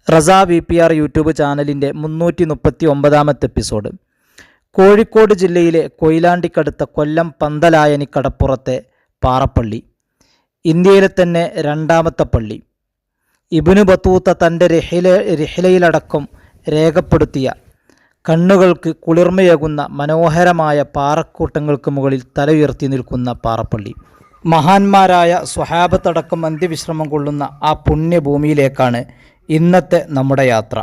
Reza VPR YouTube ചാനലിൻ്റെ 339ാമത്തെ episode. Kozhikode ജില്ലയിലെ കൊയിലാണ്ടിക്കടുത്ത കൊല്ലം പന്തലായനി കടപ്പുറത്തെ പാറപ്പള്ളി, ഇന്ത്യയിലെ തന്നെ രണ്ടാമത്തെ പള്ളി. ഇബ്നു ബത്തൂത്ത തൻ്റെ റിഹ്ലയിലടക്കം രേഖപ്പെടുത്തിയ കണ്ണുകൾക്ക് കുളിർമയേകുന്ന മനോഹരമായ പാറക്കൂട്ടങ്ങൾക്ക് മുകളിൽ തല ഉയർത്തി നിൽക്കുന്ന പാറപ്പള്ളി. മഹാന്മാരായ സ്വഹാബത്തടക്കം അന്ത്യവിശ്രമം കൊള്ളുന്ന ആ പുണ്യഭൂമിയിലേക്കാണ് ഇന്നത്തെ നമ്മുടെ യാത്ര.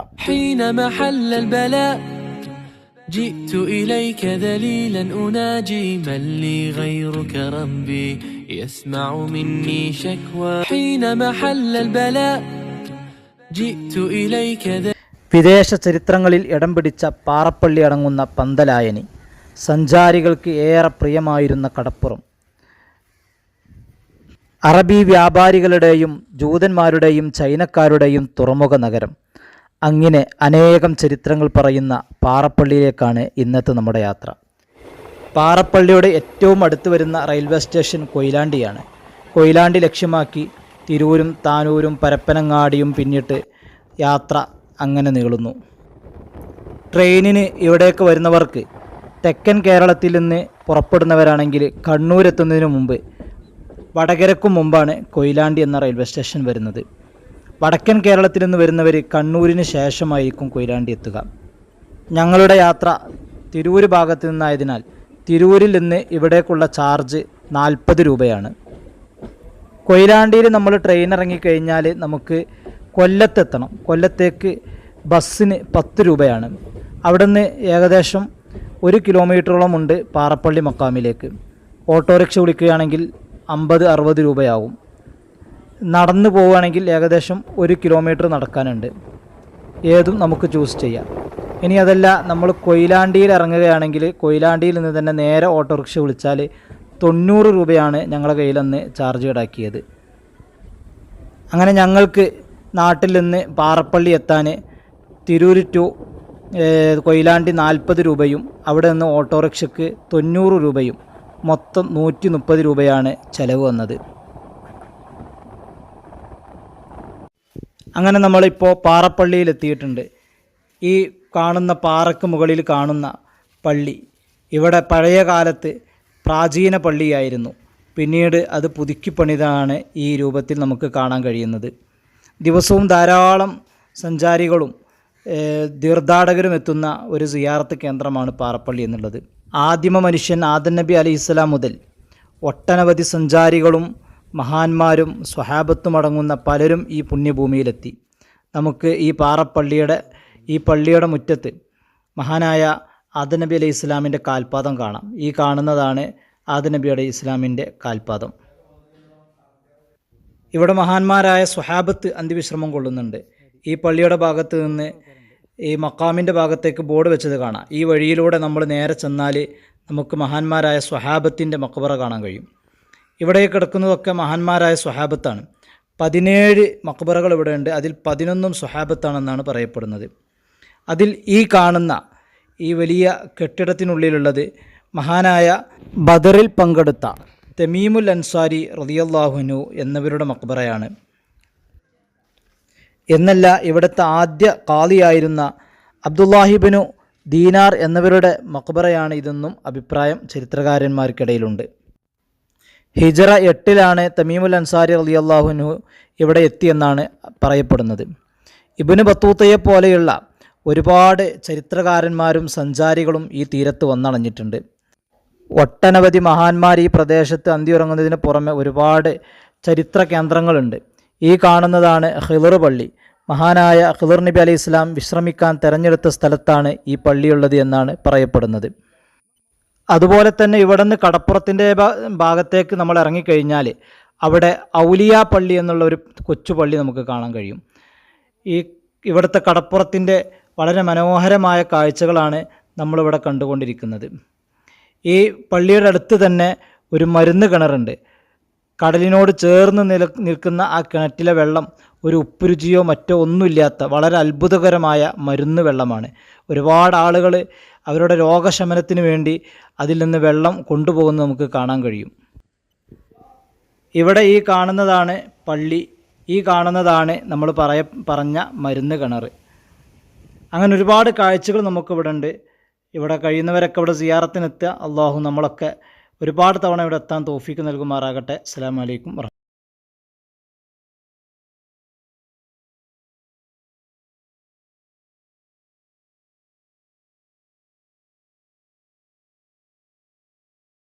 جئت إليك ذليلا أناجي من لي غيرك ربي يسمع مني شكوى حين محل البلاء جئت إليك വിദേശ ചരിത്രങ്ങളിൽ ഇടം പിടിച്ച പാറപ്പള്ളി അടങ്ങുന്ന പന്തലായനി സഞ്ചാരികൾക്ക് ഏറെ പ്രിയമായിരുന്ന കടപ്പുറം. അറബി വ്യാപാരികളുടെയും ജൂതന്മാരുടെയും ചൈനക്കാരുടെയും തുറമുഖ നഗരം. അങ്ങനെ അനേകം ചരിത്രങ്ങൾ പറയുന്ന പാറപ്പള്ളിയിലേക്കാണ് ഇന്നത്തെ നമ്മുടെ യാത്ര. പാറപ്പള്ളിയുടെ ഏറ്റവും അടുത്ത് വരുന്ന റെയിൽവേ സ്റ്റേഷൻ കൊയിലാണ്ടിയാണ്. കൊയിലാണ്ടി ലക്ഷ്യമാക്കി തിരൂരും താനൂരും പരപ്പനങ്ങാടിയും പിന്നിട്ട് യാത്ര അങ്ങനെ നീളുന്നു. ട്രെയിനിന് ഇവിടേക്ക് വരുന്നവർക്ക് തെക്കൻ കേരളത്തിൽ നിന്ന് പുറപ്പെടുന്നവരാണെങ്കിൽ കണ്ണൂരെത്തുന്നതിന് മുമ്പ് വടകരക്കും മുമ്പാണ് കൊയിലാണ്ടി എന്ന റെയിൽവേ സ്റ്റേഷൻ വരുന്നത്. വടക്കൻ കേരളത്തിൽ നിന്ന് വരുന്നവർ കണ്ണൂരിന് ശേഷമായിരിക്കും കൊയിലാണ്ടി എത്തുക. ഞങ്ങളുടെ യാത്ര തിരൂർ ഭാഗത്തു നിന്നായതിനാൽ തിരൂരിൽ നിന്ന് ഇവിടേക്കുള്ള ചാർജ് 40 രൂപയാണ്. കൊയിലാണ്ടിയിൽ നമ്മൾ ട്രെയിൻ ഇറങ്ങിക്കഴിഞ്ഞാൽ നമുക്ക് കൊല്ലത്തെത്തണം. കൊല്ലത്തേക്ക് ബസ്സിന് 10 രൂപയാണ്. അവിടെ നിന്ന് ഏകദേശം 1 കിലോമീറ്ററോളം ഉണ്ട് പാറപ്പള്ളി മക്കാമിലേക്ക്. ഓട്ടോറിക്ഷ വിളിക്കുകയാണെങ്കിൽ 50-60 രൂപയാവും. നടന്നു പോവുകയാണെങ്കിൽ ഏകദേശം 1 കിലോമീറ്റർ നടക്കാനുണ്ട്. ഏതും നമുക്ക് ചൂസ് ചെയ്യാം. ഇനി അതല്ല, നമ്മൾ കൊയിലാണ്ടിയിൽ ഇറങ്ങുകയാണെങ്കിൽ കൊയിലാണ്ടിയിൽ നിന്ന് തന്നെ നേരെ ഓട്ടോറിക്ഷ വിളിച്ചാൽ 90 രൂപയാണ് ഞങ്ങളുടെ കയ്യിൽ നിന്ന് ചാർജ് ഈടാക്കിയത്. അങ്ങനെ ഞങ്ങൾക്ക് നാട്ടിൽ നിന്ന് പാറപ്പള്ളി എത്താൻ തിരൂർ ടു കൊയിലാണ്ടി 40 രൂപയും അവിടെ നിന്ന് ഓട്ടോറിക്ഷയ്ക്ക് 90 രൂപയും മൊത്തം 130 രൂപയാണ് ചിലവ് വന്നത്. അങ്ങനെ നമ്മളിപ്പോൾ പാറപ്പള്ളിയിൽ എത്തിയിട്ടുണ്ട്. ഈ കാണുന്ന പാറയ്ക്ക് മുകളിൽ കാണുന്ന പള്ളി ഇവിടെ പഴയ കാലത്ത് പ്രാചീന പള്ളിയായിരുന്നു. പിന്നീട് അത് പുതുക്കിപ്പണിതാണ് ഈ രൂപത്തിൽ നമുക്ക് കാണാൻ കഴിയുന്നത്. ദിവസവും ധാരാളം സഞ്ചാരികളും തീർത്ഥാടകരും എത്തുന്ന ഒരു സിയാറത്ത് കേന്ദ്രമാണ് പാറപ്പള്ളി എന്നുള്ളത്. ആദിമ മനുഷ്യൻ ആദം നബി അലൈഹിസ്സലാം മുതൽ ഒട്ടനവധി സഞ്ചാരികളും മഹാന്മാരും സ്വഹാബത്തും അടങ്ങുന്ന പലരും ഈ പുണ്യഭൂമിയിലെത്തി. നമുക്ക് ഈ പള്ളിയുടെ മുറ്റത്ത് മഹാനായ ആദം നബി അലൈഹി ഇസ്ലാമിൻ്റെ കാൽപാദം കാണാം. ഈ കാണുന്നതാണ് ആദം നബി അലൈഹി ഇസ്ലാമിൻ്റെ കാൽപാദം. ഇവിടെ മഹാന്മാരായ സ്വഹാബത്ത് അന്ത്യവിശ്രമം കൊള്ളുന്നുണ്ട്. ഈ പള്ളിയുടെ ഭാഗത്ത് നിന്ന് ഈ മക്കാമിൻ്റെ ഭാഗത്തേക്ക് ബോർഡ് വെച്ചത് കാണാം. ഈ വഴിയിലൂടെ നമ്മൾ നേരെ ചെന്നാൽ നമുക്ക് മഹാന്മാരായ സ്വഹാബത്തിൻ്റെ മക്ബറ കാണാൻ കഴിയും. ഇവിടെ കിടക്കുന്നതൊക്കെ മഹാന്മാരായ സ്വഹാബത്താണ്. 17 മക്ബറകൾ ഇവിടെ ഉണ്ട്. അതിൽ 11 സ്വഹാബത്താണെന്നാണ് പറയപ്പെടുന്നത്. അതിൽ ഈ കാണുന്ന ഈ വലിയ കെട്ടിടത്തിനുള്ളിലുള്ളത് മഹാനായ ബദറിൽ പങ്കെടുത്ത തമീമുൽ അൻസാരി റളിയല്ലാഹു അൻഹു എന്നിവരുടെ മക്ബറയാണ്. എന്നല്ല, ഇവിടുത്തെ ആദ്യ ഖാദിയായിരുന്ന അബ്ദുല്ലാഹിബ്നു ദീനാർ എന്നിവരുടെ മക്ബറയാണ് ഇതെന്നും അഭിപ്രായം ചരിത്രകാരന്മാർക്കിടയിലുണ്ട്. ഹിജ്റ 8 തമീമുൽ അൻസാരി റളിയല്ലാഹു അൻഹു ഇവിടെ എത്തിയെന്നാണ് പറയപ്പെടുന്നത്. ഇബ്നു ബത്തൂത്തയെ പോലെയുള്ള ഒരുപാട് ചരിത്രകാരന്മാരും സഞ്ചാരികളും ഈ തീരത്ത് വന്നണഞ്ഞിട്ടുണ്ട്. ഒട്ടനവധി മഹാന്മാർ ഈ പ്രദേശത്ത് അന്തിയുറങ്ങുന്നതിന് പുറമെ ഒരുപാട് ചരിത്ര കേന്ദ്രങ്ങളുണ്ട്. ഈ കാണുന്നതാണ് ഖിളർ പള്ളി. മഹാനായ ഖിളർ നബി അലൈഹി ഇസ്ലാം വിശ്രമിക്കാൻ തെരഞ്ഞെടുത്ത സ്ഥലത്താണ് ഈ പള്ളിയുള്ളത് എന്നാണ് പറയപ്പെടുന്നത്. അതുപോലെ തന്നെ ഇവിടെ നിന്ന് കടപ്പുറത്തിൻ്റെ ഭാഗത്തേക്ക് നമ്മൾ ഇറങ്ങിക്കഴിഞ്ഞാൽ അവിടെ ഔലിയ പള്ളി എന്നുള്ള ഒരു കൊച്ചു പള്ളി നമുക്ക് കാണാൻ കഴിയും. ഇവിടുത്തെ കടപ്പുറത്തിൻ്റെ വളരെ മനോഹരമായ കാഴ്ചകളാണ് നമ്മളിവിടെ കണ്ടുകൊണ്ടിരിക്കുന്നത്. ഈ പള്ളിയുടെ അടുത്ത് തന്നെ ഒരു മരുന്ന് കിണറുണ്ട്. കടലിനോട് ചേർന്ന് നിൽക്കുന്ന ആ കിണറ്റിലെ വെള്ളം ഒരു ഉപ്പുരുചിയോ മറ്റോ ഒന്നുമില്ലാത്ത വളരെ അത്ഭുതകരമായ മരുന്ന് വെള്ളമാണ്. ഒരുപാട് ആളുകൾ അവരുടെ രോഗശമനത്തിന് വേണ്ടി അതിൽ നിന്ന് വെള്ളം കൊണ്ടുപോകുന്നത് നമുക്ക് കാണാൻ കഴിയും. ഇവിടെ ഈ കാണുന്നതാണ് പള്ളി. ഈ കാണുന്നതാണ് നമ്മൾ പറഞ്ഞ മരുന്ന് കിണർ. അങ്ങനെ ഒരുപാട് കാഴ്ചകൾ നമുക്കിവിടെ ഉണ്ട്. ഇവിടെ കഴിയുന്നവരൊക്കെ ഇവിടെ സിയാറത്തിനെത്തുക. അള്ളാഹു നമ്മളൊക്കെ ഒരുപാട് തവണ ഇവിടെ എത്താൻ തൗഫീക്ക് നൽകുമാറാകട്ടെ. അസ്സലാമു അലൈക്കും.